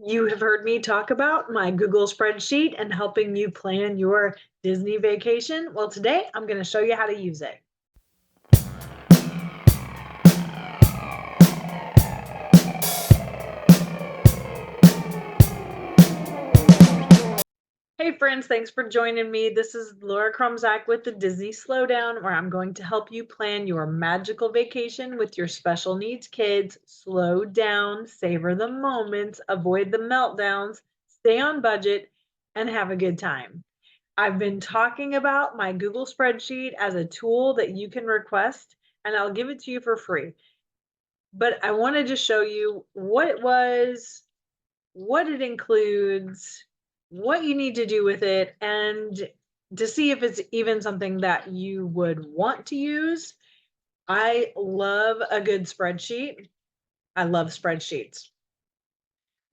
You have heard me talk about my Google Spreadsheet and helping you plan your Disney vacation. Well, today I'm going to show you how to use it. Hey friends, thanks for joining me. This is Laura Krumzak with the Disney Slowdown, where I'm going to help you plan your magical vacation with your special needs kids. Slow down, savor the moments, avoid the meltdowns, stay on budget, and have a good time. I've been talking about my Google Spreadsheet as a tool that you can request, and I'll give it to you for free. But I wanted to show you what it was, what it includes, what you need to do with it, and to see if it's even something that you would want to use. I love a good spreadsheet. I love spreadsheets.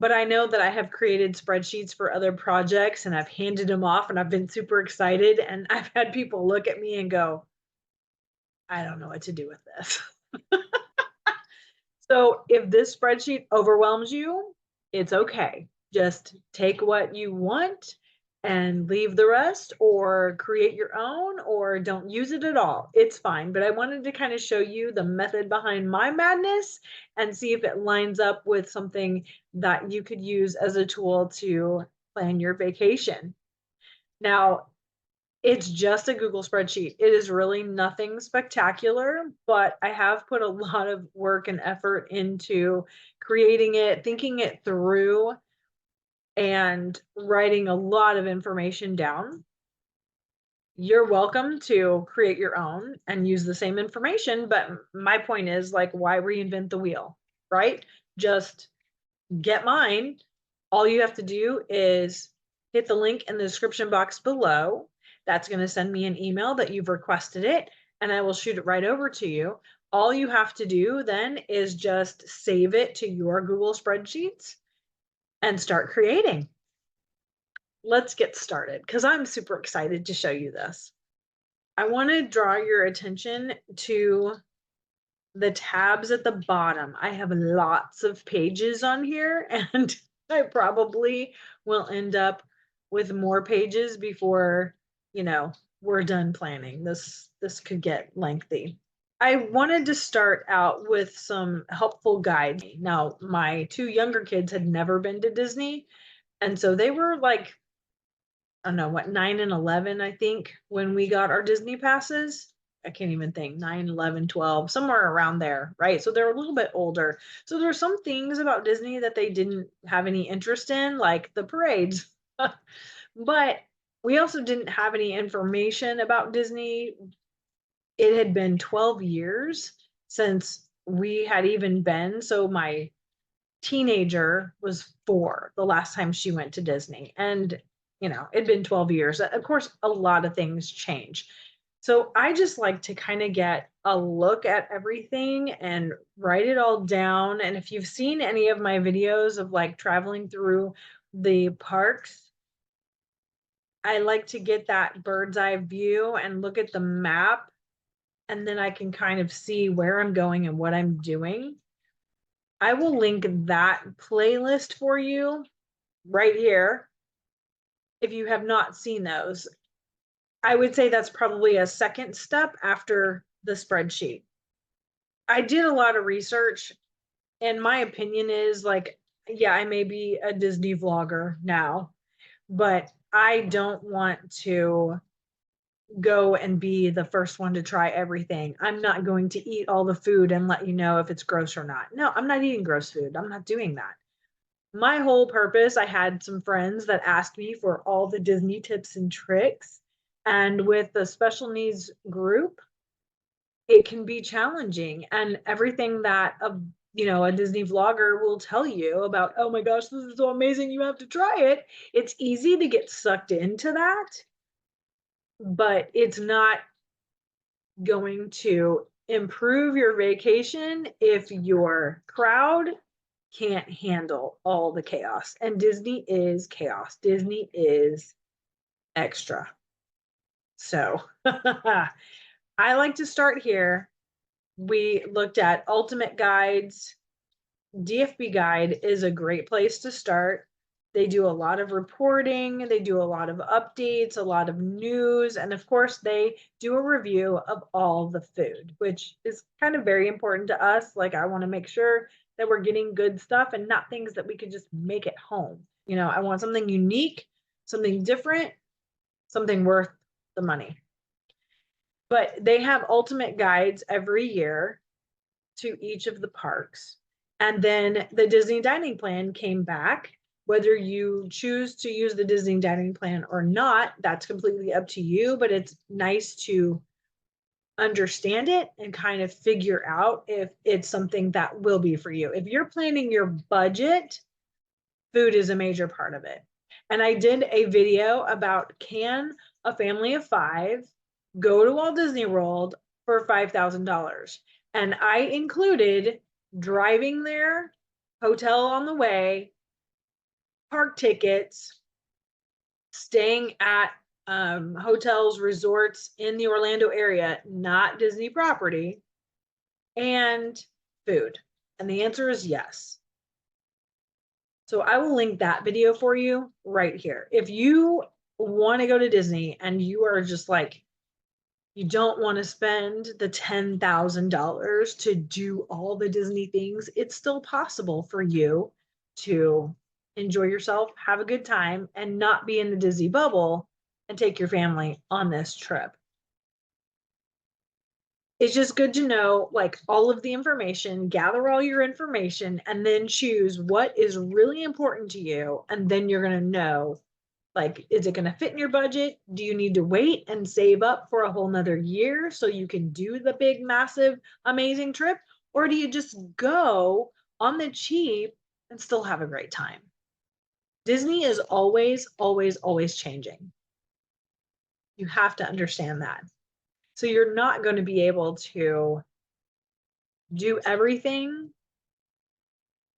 But I know that I have created spreadsheets for other projects and I've handed them off and I've been super excited. And I've had people look at me and go, I don't know what to do with this. So if this spreadsheet overwhelms you, it's okay. Just take what you want and leave the rest, or create your own, or don't use it at all. It's fine. But I wanted to kind of show you the method behind my madness and see if it lines up with something that you could use as a tool to plan your vacation. Now, it's just a Google spreadsheet. It is really nothing spectacular, but I have put a lot of work and effort into creating it, thinking it through, and writing a lot of information down. You're welcome to create your own and use the same information, but my point is, like, why reinvent the wheel, right? Just get mine. All you have to do is hit the link in the description box below. That's going to send me an email that you've requested it, and I will shoot it right over to you. All you have to do then is just save it to your Google Spreadsheets and start creating. Let's get started because I'm super excited to show you this. I want to draw your attention to the tabs at the bottom. I have lots of pages on here and I probably will end up with more pages before, we're done planning. This could get lengthy. I wanted to start out with some helpful guides. Now, my two younger kids had never been to Disney, and so they were like, I don't know what, 9 and 11, I think, when we got our Disney passes. I can't even think, 9, 11, 12, somewhere around there, right? So they're a little bit older. So there are some things about Disney that they didn't have any interest in, like the parades. But we also didn't have any information about Disney. It had been 12 years since we had even been. So my teenager was 4 the last time she went to Disney. And, it'd been 12 years. Of course, a lot of things change. So I just like to kind of get a look at everything and write it all down. And if you've seen any of my videos of like traveling through the parks, I like to get that bird's eye view and look at the map. And then I can kind of see where I'm going and what I'm doing. I will link that playlist for you right here if you have not seen those. I would say that's probably a second step after the spreadsheet. I did a lot of research, and my opinion is like, yeah, I may be a Disney vlogger now, but I don't want to go and be the first one to try everything. I'm not going to eat all the food and let you know if it's gross or not. No, I'm not eating gross food. I'm not doing that. My whole purpose, I had some friends that asked me for all the Disney tips and tricks. And with the special needs group, it can be challenging. And everything that a Disney vlogger will tell you about, oh my gosh, this is so amazing, you have to try it. It's easy to get sucked into that, but it's not going to improve your vacation if your crowd can't handle all the chaos. And Disney is chaos. Disney is extra. So I like to start here. We looked at ultimate guides, DFB Guide is a great place to start. They do a lot of reporting, they do a lot of updates, a lot of news, and of course, they do a review of all the food, which is kind of very important to us. Like, I want to make sure that we're getting good stuff and not things that we could just make at home. I want something unique, something different, something worth the money. But they have ultimate guides every year to each of the parks. And then the Disney dining plan came back. Whether you choose to use the Disney dining plan or not, that's completely up to you, but it's nice to understand it and kind of figure out if it's something that will be for you. If you're planning your budget, food is a major part of it. And I did a video about, can a family of 5 go to Walt Disney World for $5,000? And I included driving there, hotel on the way, park tickets, staying at hotels, resorts in the Orlando area, not Disney property, and food. And the answer is yes. So I will link that video for you right here. If you want to go to Disney and you are just like, you don't want to spend the $10,000 to do all the Disney things, it's still possible for you to enjoy yourself, have a good time, and not be in the Disney bubble and take your family on this trip. It's just good to know, like, all of the information, gather all your information, and then choose what is really important to you. And then you're going to know, like, is it going to fit in your budget? Do you need to wait and save up for a whole nother year so you can do the big, massive, amazing trip? Or do you just go on the cheap and still have a great time? Disney is always, always, always changing. You have to understand that. So you're not going to be able to do everything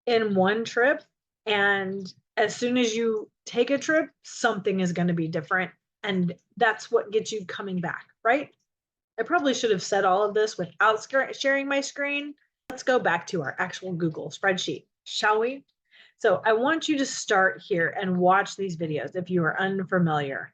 in one trip. And as soon as you take a trip, something is going to be different. And that's what gets you coming back, right? I probably should have said all of this without sharing my screen. Let's go back to our actual Google spreadsheet, shall we? So I want you to start here and watch these videos if you are unfamiliar.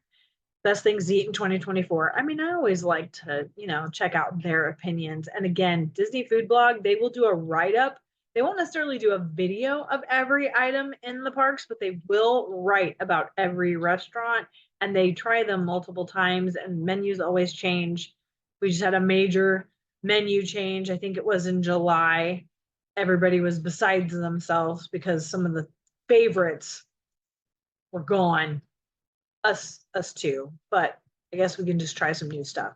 Best things to eat in 2024. I mean, I always like to, check out their opinions. And again, Disney Food Blog, they will do a write-up. They won't necessarily do a video of every item in the parks, but they will write about every restaurant, and they try them multiple times, and menus always change. We just had a major menu change. I think it was in July. Everybody was besides themselves because some of the favorites were gone. Us too, but I guess we can just try some new stuff.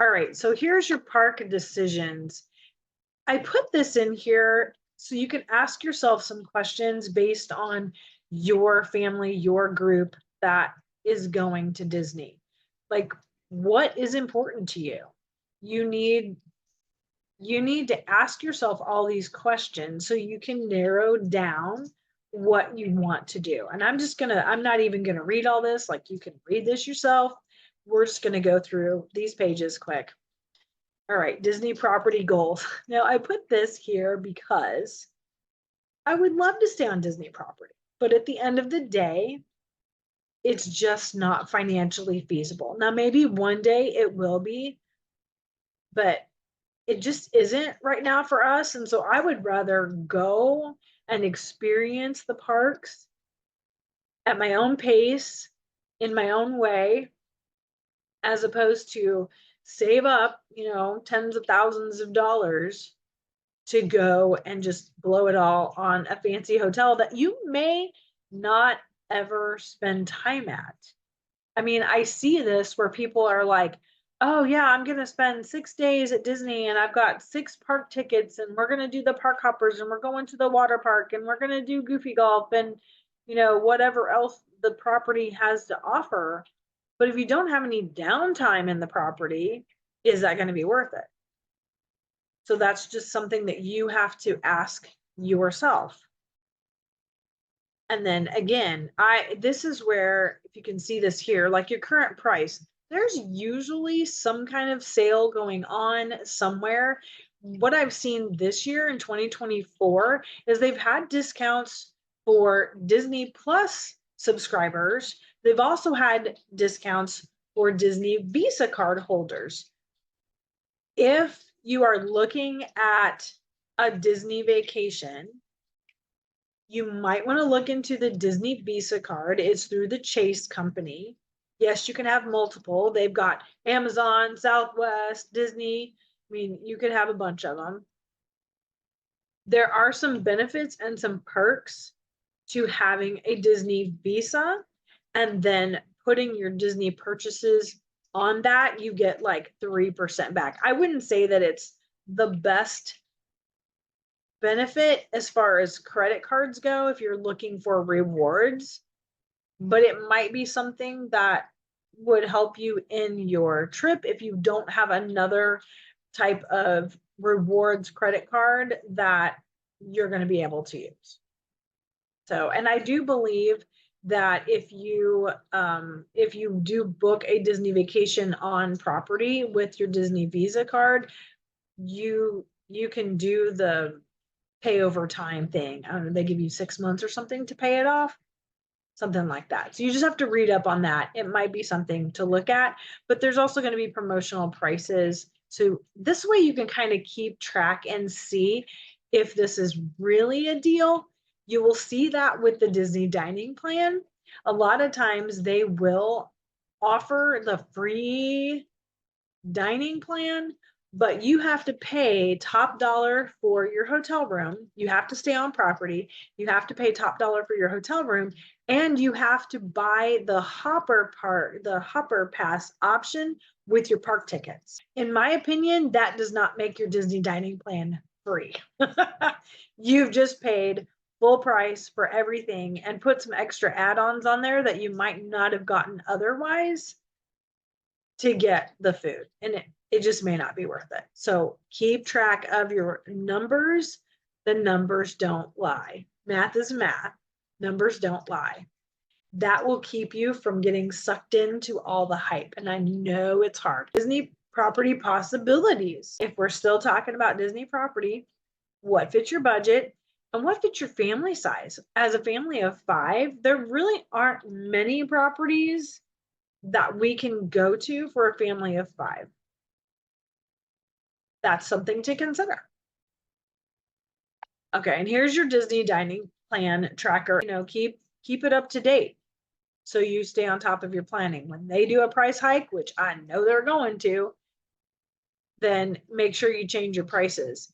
All right, so here's your park decisions. I put this in here so you can ask yourself some questions based on your family, your group that is going to Disney. Like, what is important to you? You need to ask yourself all these questions so you can narrow down what you want to do. And I'm not even gonna read all this, like, you can read this yourself. We're just gonna go through these pages quick. All right, Disney property goals. Now I put this here because I would love to stay on Disney property, but at the end of the day, it's just not financially feasible. Now maybe one day it will be, but it just isn't right now for us. And so I would rather go and experience the parks at my own pace, in my own way, as opposed to save up, tens of thousands of dollars to go and just blow it all on a fancy hotel that you may not ever spend time at. I mean, I see this where people are like, oh yeah, I'm going to spend 6 days at Disney and I've got 6 park tickets and we're going to do the park hoppers and we're going to the water park and we're going to do Goofy Golf and, whatever else the property has to offer. But if you don't have any downtime in the property, is that going to be worth it? So that's just something that you have to ask yourself. And then again, this is where, if you can see this here, like your current price, there's usually some kind of sale going on somewhere. what I've seen this year in 2024 is they've had discounts for Disney Plus subscribers. They've also had discounts for Disney Visa card holders. If you are looking at a Disney vacation, you might want to look into the Disney Visa card. It's through the Chase company. Yes, you can have multiple. They've got Amazon, Southwest, Disney. I mean, you could have a bunch of them. There are some benefits and some perks to having a Disney Visa, and then putting your Disney purchases on that, you get like 3% back. I wouldn't say that it's the best benefit as far as credit cards go if you're looking for rewards, but it might be something that would help you in your trip if you don't have another type of rewards credit card that you're going to be able to use. So, and I do believe that if you do book a Disney vacation on property with your Disney Visa card, you can do the pay over time thing. I don't know, they give you 6 months or something to pay it off, something like that. So you just have to read up on that. It might be something to look at, but there's also going to be promotional prices. So this way you can kind of keep track and see if this is really a deal. You will see that with the Disney dining plan. A lot of times they will offer the free dining plan, but you have to pay top dollar for your hotel room. You have to stay on property. You have to pay top dollar for your hotel room, and you have to buy the hopper pass option with your park tickets. In my opinion, that does not make your Disney dining plan free. You've just paid full price for everything and put some extra add-ons on there that you might not have gotten otherwise to get the food, and it just may not be worth it. So keep track of your numbers. The numbers don't lie. Math is math. Numbers don't lie. That will keep you from getting sucked into all the hype. And I know it's hard. Disney property possibilities. If we're still talking about Disney property, what fits your budget and what fits your family size? As a family of 5, there really aren't many properties that we can go to for a family of 5. That's something to consider. Okay, and here's your Disney dining plan tracker. Keep it up to date so you stay on top of your planning. When they do a price hike, which I know they're going to, then make sure you change your prices.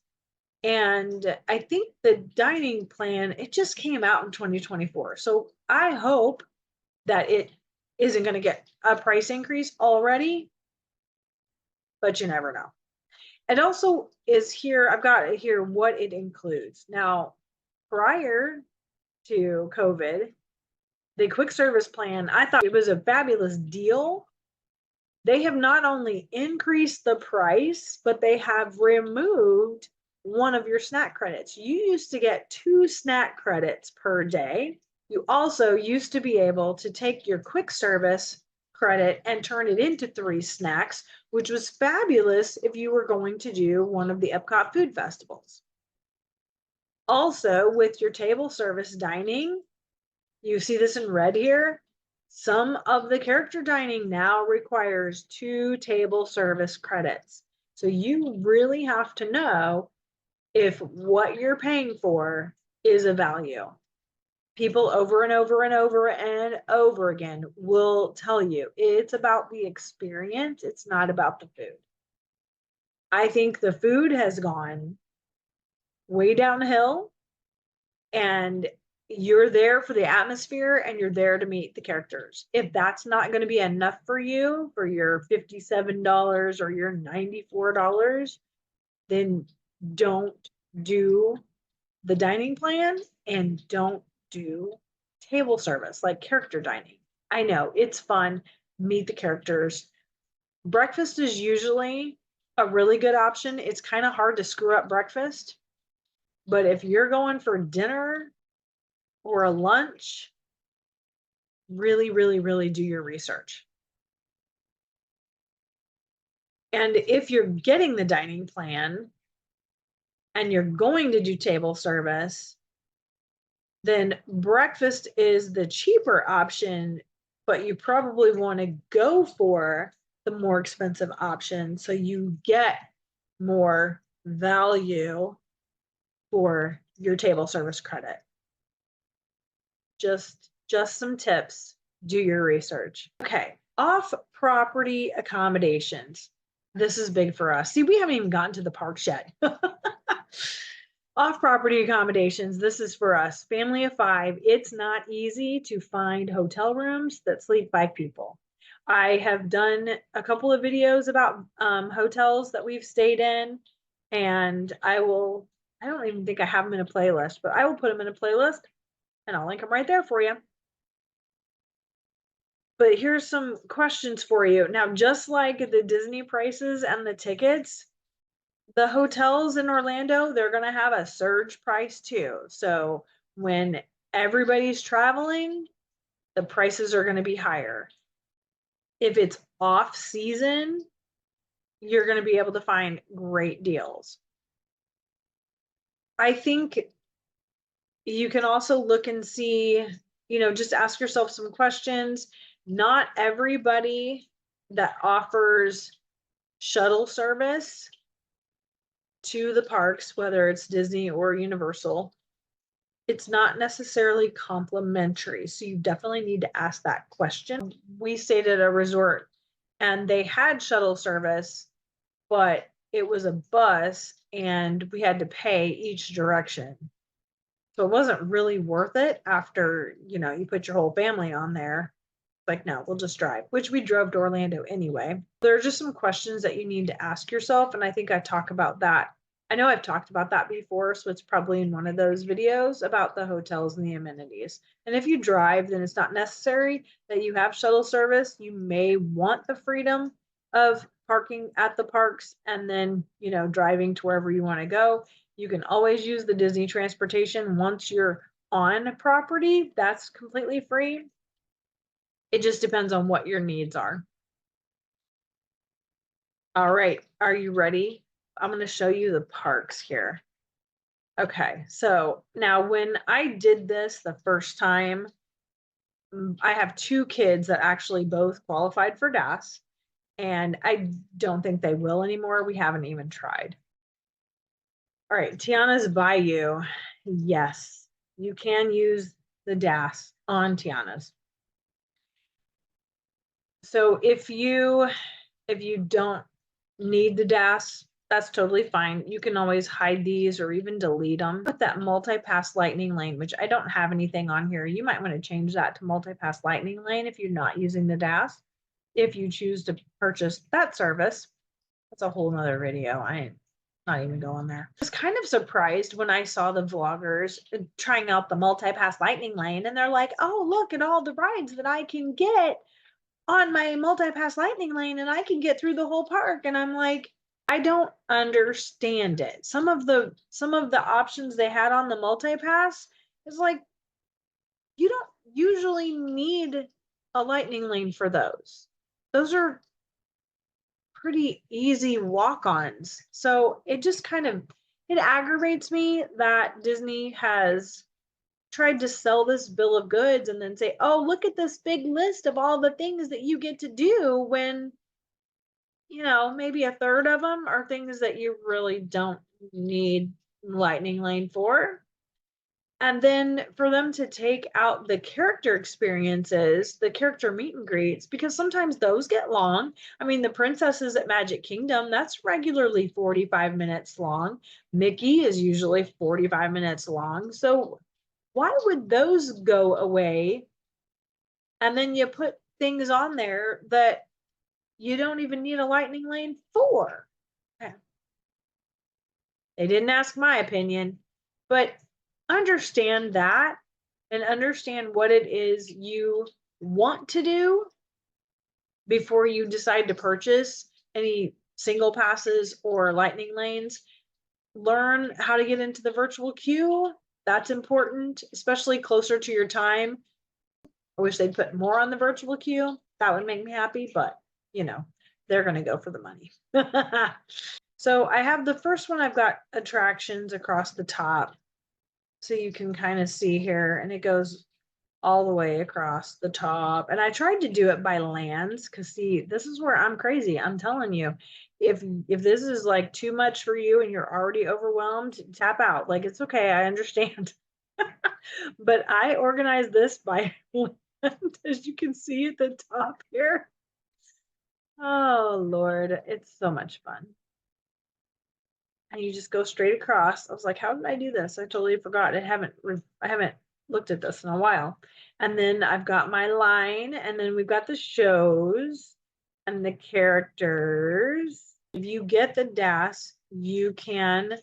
And I think the dining plan, it just came out in 2024. So I hope that it isn't going to get a price increase already, but you never know. It also is here, I've got here what it includes. Now, prior to COVID, the quick service plan, I thought it was a fabulous deal. They have not only increased the price, but they have removed one of your snack credits. You used to get 2 snack credits per day. You also used to be able to take your quick service credit and turn it into 3 snacks, which was fabulous if you were going to do one of the Epcot food festivals. Also, with your table service dining, you see this in red here. Some of the character dining now requires 2 table service credits. So you really have to know if what you're paying for is a value. People over and over and over and over again will tell you it's about the experience. It's not about the food. I think the food has gone way downhill, and you're there for the atmosphere and you're there to meet the characters. If that's not going to be enough for you for your $57 or your $94, then don't do the dining plan and don't do table service like character dining. I know it's fun, meet the characters. Breakfast is usually a really good option. It's kind of hard to screw up breakfast, but if you're going for dinner or a lunch, really, really, really do your research. And if you're getting the dining plan, and you're going to do table service, then breakfast is the cheaper option, but you probably want to go for the more expensive option so you get more value for your table service credit. Just some tips. Do your research. Okay, off-property accommodations. This is big for us. See, we haven't even gotten to the parks yet. Off-property accommodations, this is for us. Family of 5, it's not easy to find hotel rooms that sleep 5 people. I have done a couple of videos about hotels that we've stayed in, and I don't even think I have them in a playlist, but I will put them in a playlist and I'll link them right there for you. But here's some questions for you. Now, just like the Disney prices and the tickets, the hotels in Orlando, they're going to have a surge price too. So when everybody's traveling, the prices are going to be higher. If it's off season, you're going to be able to find great deals. I think you can also look and see, just ask yourself some questions. Not everybody that offers shuttle service to the parks, whether it's Disney or Universal, it's not necessarily complimentary. So you definitely need to ask that question. We stayed at a resort and they had shuttle service, but it was a bus and we had to pay each direction. So it wasn't really worth it after, you put your whole family on there. Like, no, we'll just drive, which we drove to Orlando anyway. There are just some questions that you need to ask yourself. And I think I talk about that. I know I've talked about that before, so it's probably in one of those videos about the hotels and the amenities. And if you drive, then it's not necessary that you have shuttle service. You may want the freedom of parking at the parks and then, driving to wherever you want to go. You can always use the Disney transportation once you're on property. That's completely free. It just depends on what your needs are. All right, are you ready? I'm going to show you the parks here. Okay, so now when I did this the first time, I have 2 kids that actually both qualified for DAS, and I don't think they will anymore. We haven't even tried. All right, Tiana's Bayou. Yes, you can use the DAS on Tiana's. So if you don't need the DAS, that's totally fine. You can always hide these or even delete them. With that multi-pass lightning lane, which I don't have anything on here, you might want to change that to multi-pass lightning lane if you're not using the DAS. If you choose to purchase that service, that's a whole nother video. I ain't not even going there. I was kind of surprised when I saw the vloggers trying out the multi-pass lightning lane and they're like, oh, look at all the rides that I can get on my multi-pass lightning lane and I can get through the whole park. And I'm like, I don't understand it. Some of the options they had on the multi-pass is like, you don't usually need a lightning lane for those. Those are pretty easy walk-ons. So it just it aggravates me that Disney has tried to sell this bill of goods and then say, oh, look at this big list of all the things that you get to do when, maybe a third of them are things that you really don't need lightning lane for. And then for them to take out the character experiences, the character meet and greets, because sometimes those get long. I mean, the princesses at Magic Kingdom, that's regularly 45 minutes long. Mickey is usually 45 minutes long. So why would those go away? And then you put things on there that you don't even need a lightning lane for. They didn't ask my opinion, but understand that and understand what it is you want to do before you decide to purchase any single passes or lightning lanes. Learn how to get into the virtual queue. That's important, especially closer to your time. I wish they'd put more on the virtual queue. That would make me happy, but they're going to go for the money. So I have the first one, I've got attractions across the top. So you can kind of see here, and it goes all the way across the top. And I tried to do it by lands because see, this is where I'm crazy. I'm telling you, if this is like too much for you and you're already overwhelmed, tap out. Like it's okay, I understand. But I organized this by land, as you can see at the top here. Oh Lord, it's so much fun. And you just go straight across. I was like, how did I do this? I totally forgot. I haven't looked at this in a while. And then I've got my line, and then we've got the shows and the characters. If you get the DAS, you can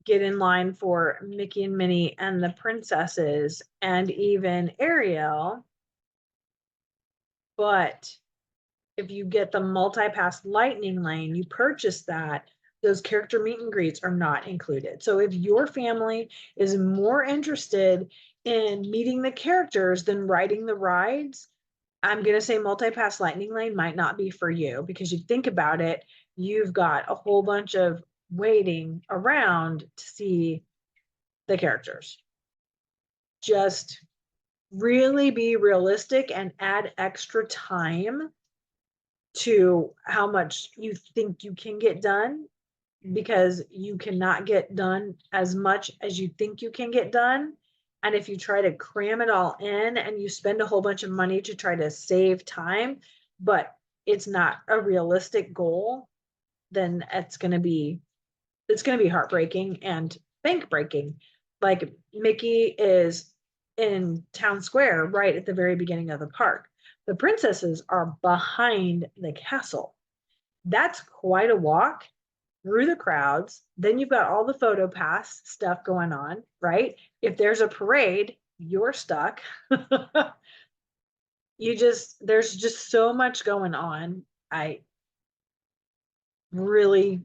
get in line for Mickey and Minnie and the princesses and even Ariel. But if you get the multi-pass lightning lane, you purchase that, those character meet and greets are not included. So if your family is more interested in meeting the characters than riding the rides, I'm going to say multi-pass lightning lane might not be for you, because you think about it, you've got a whole bunch of waiting around to see the characters. Just really be realistic and add extra time to how much you think you can get done, because you cannot get done as much as you think you can get done. And if you try to cram it all in and you spend a whole bunch of money to try to save time, but it's not a realistic goal, then it's going to be heartbreaking and bank breaking. Like Mickey is in town square right at the very beginning of the park. The princesses are behind the castle. That's quite a walk through the crowds. Then you've got all the photo pass stuff going on, right? If there's a parade, you're stuck. There's just so much going on. I really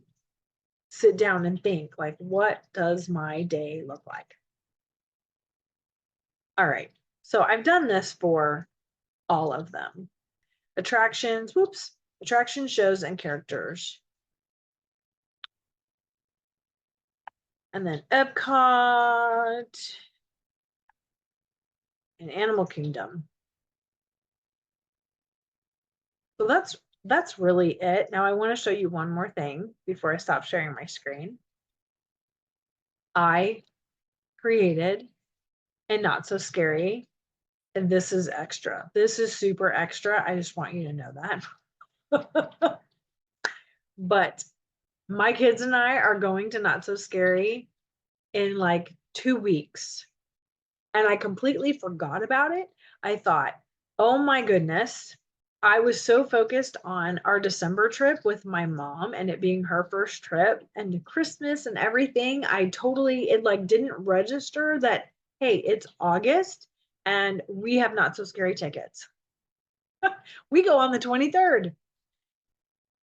sit down and think, like, what does my day look like? All right. So I've done this for all of them. Attractions, shows, and characters. And then Epcot and Animal Kingdom. So that's really it. Now I want to show you one more thing before I stop sharing my screen. I created a not so scary, and this is extra. This is super extra. I just want you to know that. But my kids and I are going to Not So Scary in like 2 weeks. And I completely forgot about it. I thought, oh my goodness, I was so focused on our December trip with my mom and it being her first trip and Christmas and everything. It like didn't register that, hey, it's August and we have Not So Scary tickets. We go on the 23rd.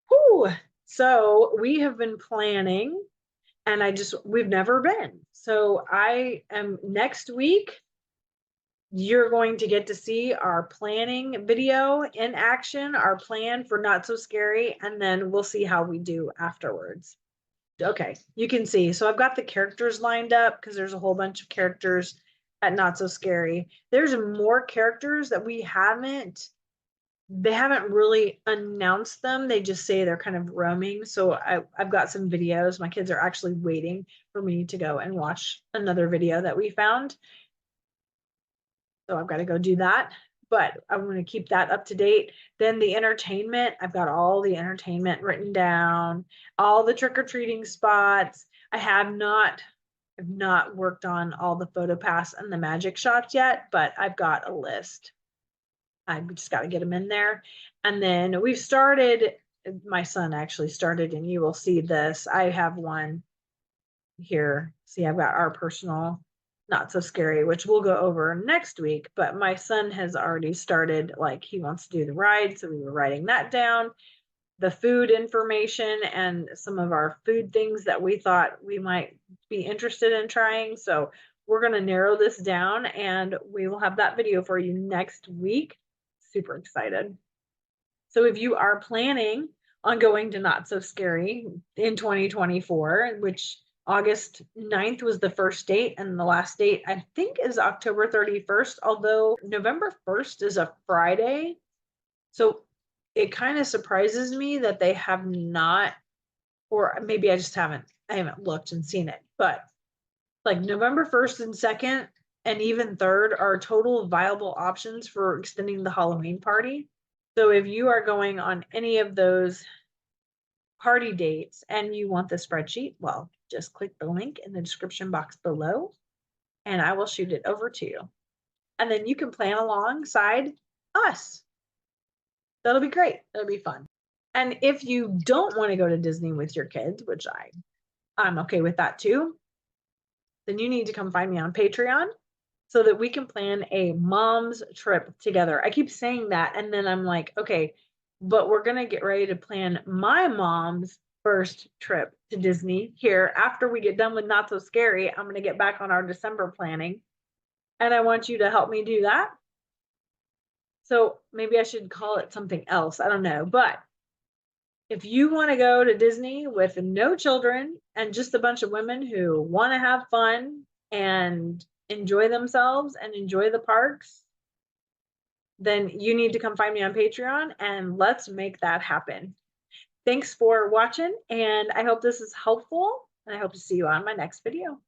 Whew. So we have been planning, and we've never been. So I am next week. You're going to get to see our planning video in action, our plan for Not So Scary, and then we'll see how we do afterwards. Okay, you can see. So I've got the characters lined up because there's a whole bunch of characters at Not So Scary. There's more characters that they haven't really announced them. They just say they're kind of roaming. So I've got some videos. My kids are actually waiting for me to go and watch another video that we found. So I've got to go do that, but I'm going to keep that up to date. Then the entertainment, I've got all the entertainment written down, all the trick-or-treating spots. I've not worked on all the photo pass and the magic shots yet, but I've got a list. I've just got to get them in there. And then we've started, my son actually started, and you will see this. I have one here. See, I've got our personal Not So Scary, which we'll go over next week, but my son has already started, like he wants to do the ride. So we were writing that down, the food information and some of our food things that we thought we might be interested in trying. So we're going to narrow this down and we will have that video for you next week. Super excited. So if you are planning on going to Not So Scary in 2024, which August 9th was the first date, and the last date I think is October 31st, although November 1st is a Friday. So it kind of surprises me that they have not, or maybe I haven't looked and seen it, but like November 1st and 2nd and even 3rd are total viable options for extending the Halloween party. So if you are going on any of those party dates and you want the spreadsheet, well, just click the link in the description box below and I will shoot it over to you. And then you can plan alongside us. That'll be great. That'll be fun. And if you don't want to go to Disney with your kids, which I'm okay with that too, then you need to come find me on Patreon so that we can plan a mom's trip together. I keep saying that, and then I'm like, okay, but we're going to get ready to plan my mom's first trip to Disney here. After we get done with Not So Scary, I'm going to get back on our December planning, and I want you to help me do that. So maybe I should call it something else. I don't know. But if you want to go to Disney with no children and just a bunch of women who want to have fun and enjoy themselves and enjoy the parks, then you need to come find me on Patreon and let's make that happen. Thanks for watching, and I hope this is helpful, and I hope to see you on my next video.